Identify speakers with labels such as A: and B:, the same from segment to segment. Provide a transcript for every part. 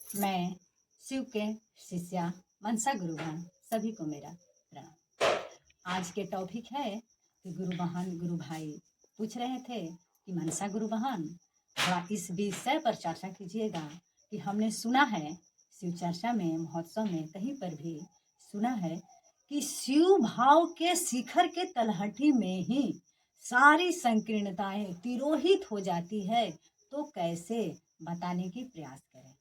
A: मैं शिव के शिष्या मनसा गुरुगण सभी को मेरा प्रणाम। आज के टॉपिक है कि गुरु बहन गुरु भाई पूछ रहे थे कि मनसा गुरु बहन थोड़ा इस विषय पर चर्चा कीजिएगा कि हमने सुना है शिव चर्चा में महोत्सव में कहीं पर भी सुना है कि शिव भाव के शिखर के तलहटी में ही सारी संकीर्णताएं तिरोहित हो जाती है। तो कैसे बताने की प्रयास करें,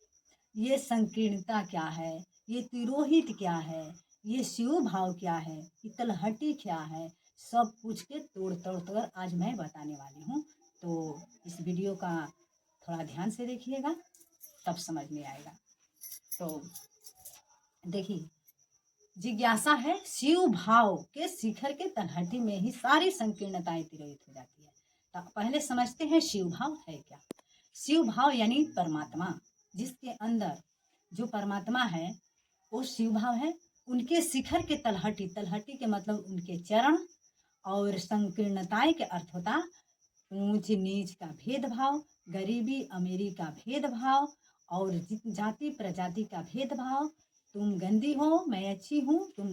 A: ये संकीर्णता क्या है, ये तिरोहित क्या है, ये शिव भाव क्या है, ये तलहटी क्या है, सब कुछ के तोड़ तोड़ कर आज मैं बताने वाली हूँ। तो इस वीडियो का थोड़ा ध्यान से देखिएगा तब समझ में आएगा। तो देखिए, जिज्ञासा है शिव भाव के शिखर के तलहटी में ही सारी संकीर्णताएं तिरोहित हो जाती है। तो पहले समझते हैं शिव भाव है क्या। शिव भाव यानी परमात्मा, जिसके अंदर जो परमात्मा है वो शिव भाव है। उनके शिखर के तलहटी, तलहटी के मतलब उनके चरण, और संकीर्णताएं के अर्थ होता ऊंच नीच का भेदभाव, गरीबी अमीरी का भेदभाव, और जाति प्रजाति का भेदभाव। तुम गंदी हो मैं अच्छी हूँ, तुम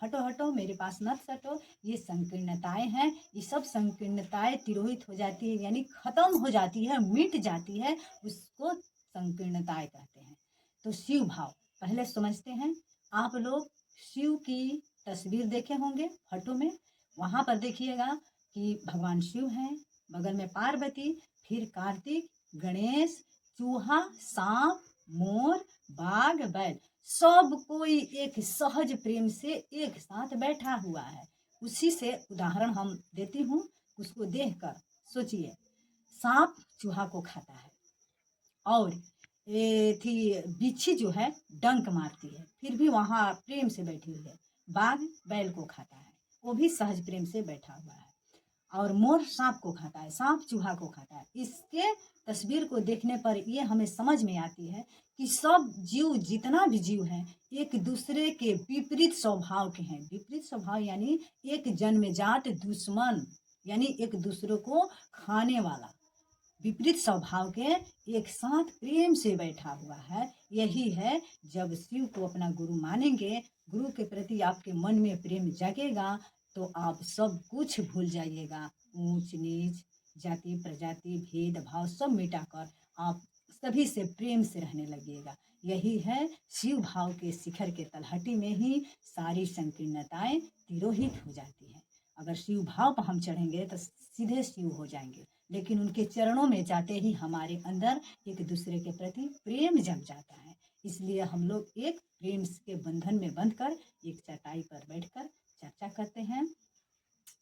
A: हटो हटो मेरे पास मत सटो, ये संकीर्णताएं हैं। ये सब संकीर्णताएं तिरोहित हो जाती है यानी खत्म हो जाती है, मिट जाती है, उसको संकीर्णताएं कहते हैं। तो शिव भाव पहले समझते हैं। आप लोग शिव की तस्वीर देखे होंगे फोटो में, वहां पर देखिएगा कि भगवान शिव हैं, बगल में पार्वती, फिर कार्तिक, गणेश, चूहा, सांप, मोर, बाघ, बैल, सब कोई एक सहज प्रेम से एक साथ बैठा हुआ है। उसी से उदाहरण हम देती हूँ, उसको देखकर सोचिए। सांप चूहा को खाता है और ये थी बिच्छी जो है डंक मारती है, फिर भी वहाँ प्रेम से बैठी हुई है। बाघ बैल को खाता है, वो भी सहज प्रेम से बैठा हुआ है। और मोर सांप को खाता है, सांप चूहा को खाता है। इसके तस्वीर को देखने पर ये हमें समझ में आती है कि सब जीव, जितना भी जीव है, एक दूसरे के विपरीत स्वभाव के हैं। विपरीत स्वभाव यानी एक जन्मजात दुश्मन, यानी एक दूसरे को खाने वाला, विपरीत स्वभाव के एक साथ प्रेम से बैठा हुआ है। यही है, जब शिव को अपना गुरु मानेंगे, गुरु के प्रति आपके मन में प्रेम जगेगा तो आप सब कुछ भूल जाइएगा। ऊंच नीच, जाति प्रजाति, भेदभाव सब मिटाकर आप सभी से प्रेम से रहने लगिएगा। यही है, शिव भाव के शिखर के तलहटी में ही सारी संकीर्णताएं तिरोहित हो जाती है। अगर शिव भाव पर हम चढ़ेंगे तो सीधे शिव हो जाएंगे, लेकिन उनके चरणों में जाते ही हमारे अंदर एक दूसरे के प्रति प्रेम जग जाता है। इसलिए हम लोग एक प्रेम के बंधन में बंधकर एक चटाई पर बैठकर चर्चा करते हैं,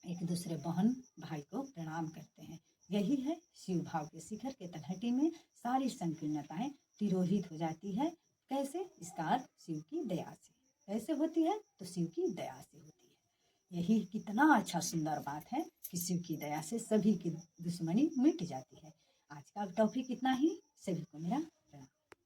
A: एक दूसरे बहन भाई को प्रणाम करते हैं। यही है, शिव भाव के शिखर के तलहटी में सारी संकीर्णताएं तिरोहित हो जाती है। कैसे? इसका अर्थ शिव की दया से। कैसे होती है? तो शिव की दया से होती है। यही कितना अच्छा सुंदर बात है कि शिव की दया से सभी की दुश्मनी मिट जाती है। आज का टॉपिक इतना ही। सभी को मेरा